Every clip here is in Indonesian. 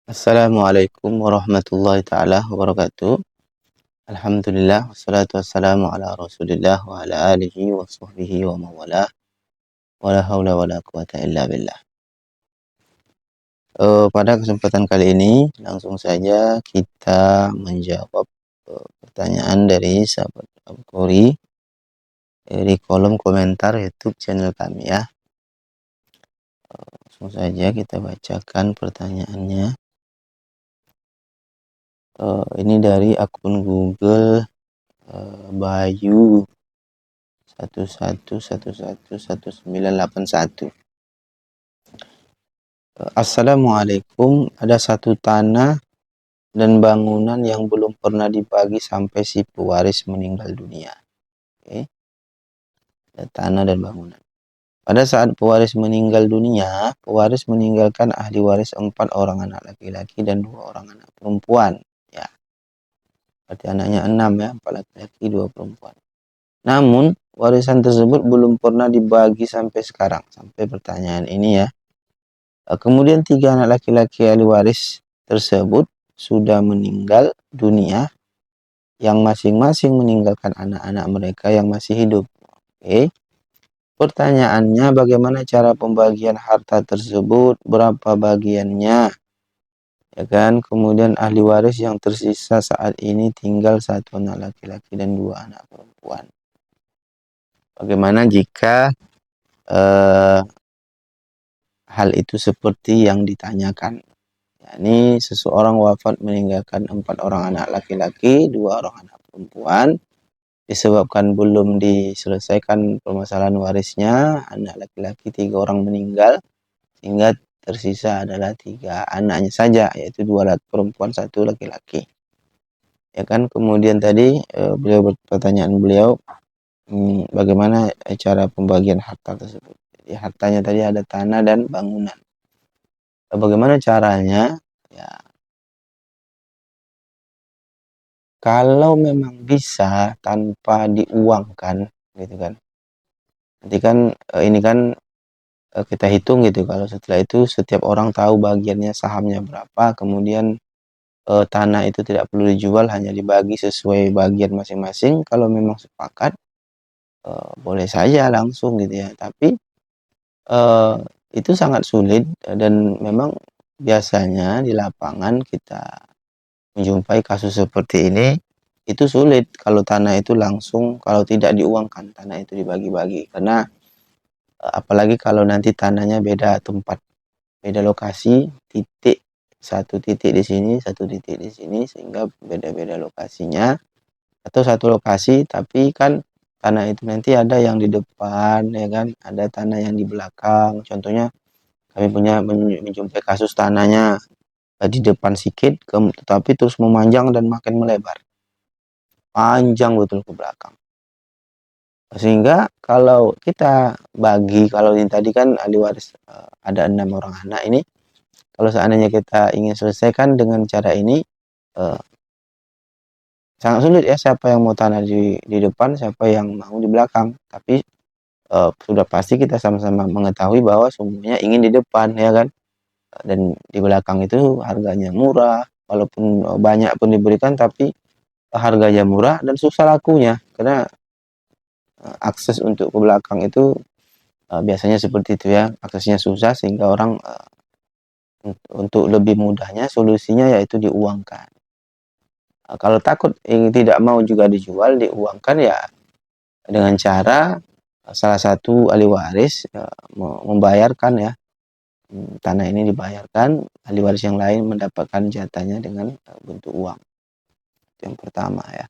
Assalamualaikum warahmatullahi taala wabarakatuh. Alhamdulillah wassalatu wassalamu ala Rasulillah wa ala alihi wa sahbihi wa mawalah. Wala haula wala quwata illa billah. Pada kesempatan kali ini langsung saja kita menjawab pertanyaan dari sahabat Abu Qori di kolom komentar YouTube channel kami ya. Langsung saja kita bacakan pertanyaannya. Ini dari akun Google Bayu 11111981. Assalamualaikum, ada satu tanah dan bangunan yang belum pernah dibagi sampai si pewaris meninggal dunia. Oke. Ada tanah dan bangunan. Pada saat pewaris meninggal dunia, pewaris meninggalkan ahli waris 4 orang anak laki-laki dan 2 orang anak perempuan. Ya, berarti anaknya 6 ya, 4 laki-laki, 2 perempuan. Namun, warisan tersebut belum pernah dibagi sampai sekarang. Sampai pertanyaan ini ya. Kemudian 3 anak laki-laki ahli waris tersebut sudah meninggal dunia, yang masing-masing meninggalkan anak-anak mereka yang masih hidup. Oke. Pertanyaannya, bagaimana cara pembagian harta tersebut? Berapa bagiannya? Ya kan? Kemudian ahli waris yang tersisa saat ini tinggal 1 anak laki-laki dan 2 anak perempuan. Bagaimana jika hal itu seperti yang ditanyakan? Ini seseorang wafat meninggalkan 4 orang anak laki-laki, 2 orang anak perempuan. Disebabkan belum diselesaikan permasalahan warisnya, anak laki-laki 3 orang meninggal, sehingga tersisa adalah 3 anaknya saja, yaitu 2 perempuan, 1 laki-laki. Ya kan, kemudian tadi pertanyaan beliau, bagaimana cara pembagian harta tersebut. Jadi hartanya tadi ada tanah dan bangunan. Bagaimana caranya? Ya, kalau memang bisa tanpa diuangkan, gitu kan. Nanti kan ini kan kita hitung gitu. Kalau setelah itu setiap orang tahu bagiannya sahamnya berapa, kemudian tanah itu tidak perlu dijual, hanya dibagi sesuai bagian masing-masing. Kalau memang sepakat, boleh saja langsung gitu ya. Tapi itu sangat sulit dan memang biasanya di lapangan kita menjumpai kasus seperti ini, itu sulit kalau tanah itu langsung, kalau tidak diuangkan, tanah itu dibagi-bagi. Karena apalagi kalau nanti tanahnya beda tempat, beda lokasi, titik, satu titik di sini, satu titik di sini, sehingga beda-beda lokasinya. Atau satu lokasi, tapi kan tanah itu nanti ada yang di depan, ya kan, ada tanah yang di belakang. Contohnya, kami punya menjumpai kasus tanahnya di depan sedikit, tetapi terus memanjang dan makin melebar. Panjang betul ke belakang. Sehingga kalau kita bagi, kalau ini tadi kan ahli waris ada 6 orang anak ini, kalau seandainya kita ingin selesaikan dengan cara ini, sangat sulit ya, siapa yang mau tanah di depan, siapa yang mau di belakang. Tapi sudah pasti kita sama-sama mengetahui bahwa semuanya ingin di depan, ya kan. Dan di belakang itu harganya murah, walaupun banyak pun diberikan, tapi harganya murah dan susah lakunya. Karena akses untuk ke belakang itu biasanya seperti itu ya, aksesnya susah, sehingga orang untuk lebih mudahnya solusinya yaitu diuangkan. Kalau takut tidak mau juga dijual, diuangkan ya dengan cara salah satu ahli waris membayarkan ya, tanah ini dibayarkan, ahli waris yang lain mendapatkan jatahnya dengan bentuk uang. Itu yang pertama ya.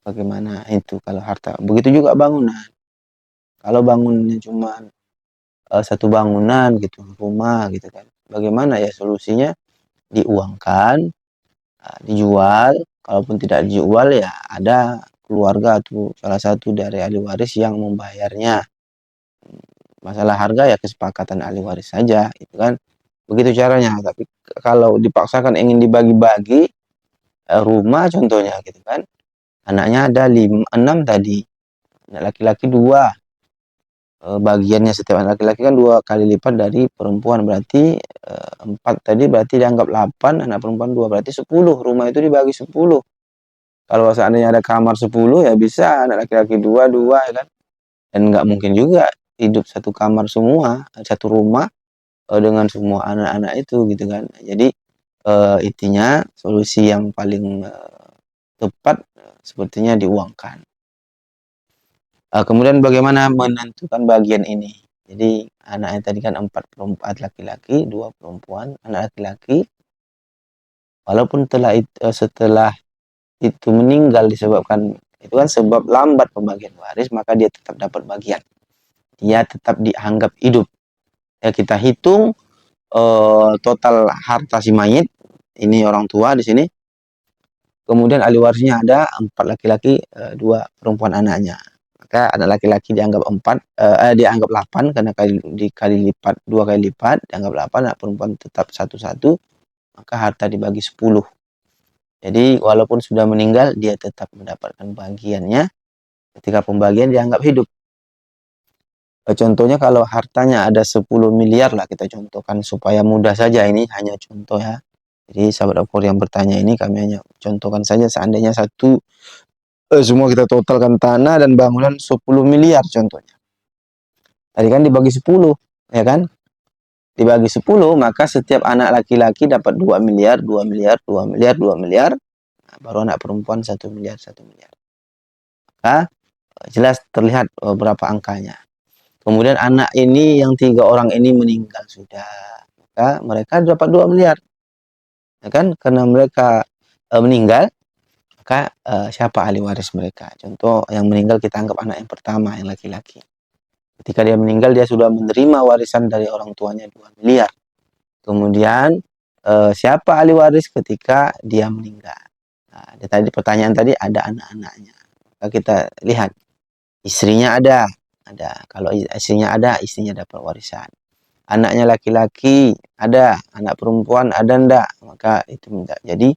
Bagaimana itu kalau harta? Begitu juga bangunan. Kalau bangunannya cuma satu bangunan gitu, rumah gitu kan. Bagaimana ya solusinya? Diuangkan, dijual. Kalaupun tidak dijual ya ada keluarga atau salah satu dari ahli waris yang membayarnya. Masalah harga ya kesepakatan ahli waris saja, gitu kan. Begitu caranya. Tapi kalau dipaksakan ingin dibagi-bagi rumah contohnya gitu kan. Anaknya ada 6 tadi. Anak laki-laki 2. bagiannya setiap anak laki-laki kan 2 kali lipat dari perempuan, berarti 4 tadi berarti dianggap 8, anak perempuan 2 berarti 10, rumah itu dibagi 10. Kalau seandainya ada kamar 10 ya bisa anak laki-laki 2, 2 ya kan. Dan nggak mungkin juga hidup satu kamar semua, satu rumah, dengan semua anak-anak itu gitu kan. Jadi, intinya solusi yang paling, tepat, sepertinya diuangkan. Kemudian bagaimana menentukan bagian ini? Jadi anaknya tadi kan 4 laki-laki, 2 perempuan, anak laki-laki walaupun setelah itu meninggal disebabkan itu kan sebab lambat pembagian waris, maka dia tetap dapat bagian. Dia tetap dianggap hidup. Ya kita hitung, total harta si mayit, ini orang tua di sini, kemudian ahli warisnya ada 4 laki-laki, 2 perempuan anaknya. Maka anak laki-laki dianggap 4, dianggap 8 karena dikali lipat 2 kali lipat dianggap 8, anak perempuan tetap 1-1, maka harta dibagi 10. Jadi walaupun sudah meninggal dia tetap mendapatkan bagiannya ketika pembagian dianggap hidup. Contohnya kalau hartanya ada 10 miliar lah kita contohkan supaya mudah saja, ini hanya contoh ya. Jadi sahabat Opor yang bertanya ini kami hanya contohkan saja seandainya semua kita totalkan tanah dan bangunan 10 miliar contohnya. Tadi kan dibagi 10, ya kan? Dibagi 10, maka setiap anak laki-laki dapat 2 miliar, 2 miliar, 2 miliar, 2 miliar. Nah, baru anak perempuan 1 miliar, 1 miliar. Maka jelas terlihat berapa angkanya. Kemudian anak ini yang 3 orang ini meninggal sudah, maka mereka dapat 2 miliar. Ya kan? Karena mereka meninggal, maka siapa ahli waris mereka? Contoh yang meninggal kita anggap anak yang pertama, yang laki-laki. Ketika dia meninggal, dia sudah menerima warisan dari orang tuanya 2 miliar. Kemudian siapa ahli waris ketika dia meninggal? Nah, tadi pertanyaan tadi ada anak-anaknya. Maka kita lihat istrinya ada. Kalau istrinya ada, istrinya dapat warisan. Anaknya laki-laki ada, anak perempuan ada ndak? Maka itu jadi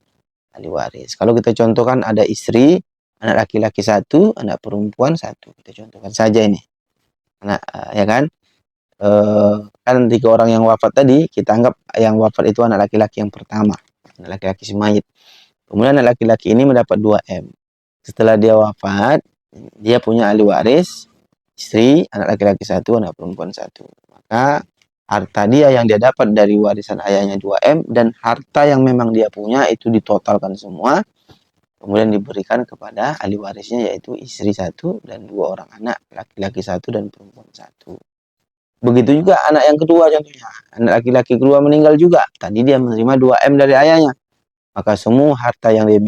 ahli waris. Kalau kita contohkan ada istri, anak laki-laki 1, anak perempuan 1. Kita contohkan saja ini. Anak, ya kan? Kan 3 orang yang wafat tadi, kita anggap yang wafat itu anak laki-laki yang pertama, anak laki-laki si mayit. Kemudian anak laki-laki ini mendapat 2M. Setelah dia wafat, dia punya ahli waris, istri, anak laki-laki 1, anak perempuan 1. Maka harta dia yang dia dapat dari warisan ayahnya 2M dan harta yang memang dia punya itu ditotalkan semua, kemudian diberikan kepada ahli warisnya yaitu istri 1 dan 2 orang anak, laki-laki 1 dan perempuan 1. Begitu juga anak yang kedua contohnya, anak laki-laki kedua meninggal juga, tadi dia menerima 2M dari ayahnya. Maka semua harta yang dia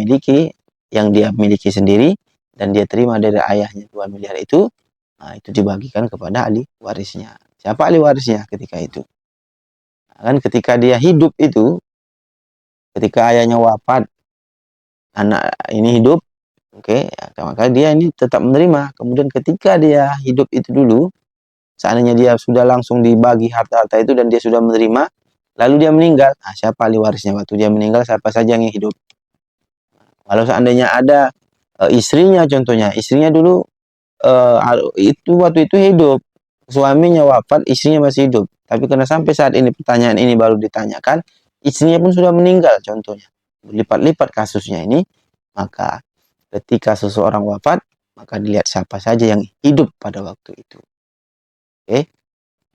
miliki sendiri dan dia terima dari ayahnya 2 miliar itu, nah itu dibagikan kepada ahli warisnya. Siapa ahli warisnya ketika itu? Nah, kan ketika dia hidup itu, ketika ayahnya wafat, anak ini hidup, oke, ya, maka dia ini tetap menerima. Kemudian ketika dia hidup itu dulu, seandainya dia sudah langsung dibagi harta-harta itu dan dia sudah menerima, lalu dia meninggal, nah siapa ahli warisnya waktu dia meninggal, siapa saja yang hidup? Kalau seandainya ada istrinya contohnya, istrinya dulu waktu itu hidup, suaminya wafat, istrinya masih hidup. Tapi karena sampai saat ini pertanyaan ini baru ditanyakan, istrinya pun sudah meninggal contohnya. Berlipat-lipat kasusnya ini, maka ketika seseorang wafat, maka dilihat siapa saja yang hidup pada waktu itu. Oke.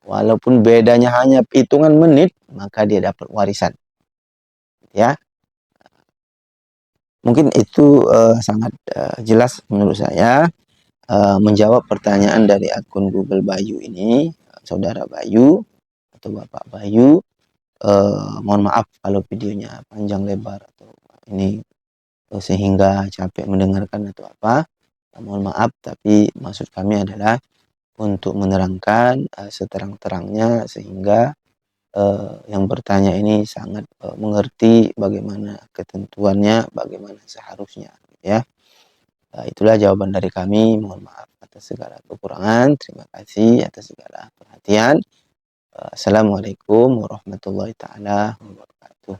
Walaupun bedanya hanya hitungan menit, maka dia dapat warisan. Ya. Mungkin itu sangat jelas menurut saya menjawab pertanyaan dari akun Google Bayu ini, saudara Bayu atau Bapak Bayu. Mohon maaf kalau videonya panjang lebar atau ini sehingga capek mendengarkan atau apa. Mohon maaf, tapi maksud kami adalah untuk menerangkan seterang-terangnya sehingga yang bertanya ini sangat mengerti bagaimana ketentuannya, bagaimana seharusnya, ya. Itulah jawaban dari kami. Mohon maaf atas segala kekurangan. Terima kasih atas segala perhatian. Assalamualaikum warahmatullahi taala wabarakatuh.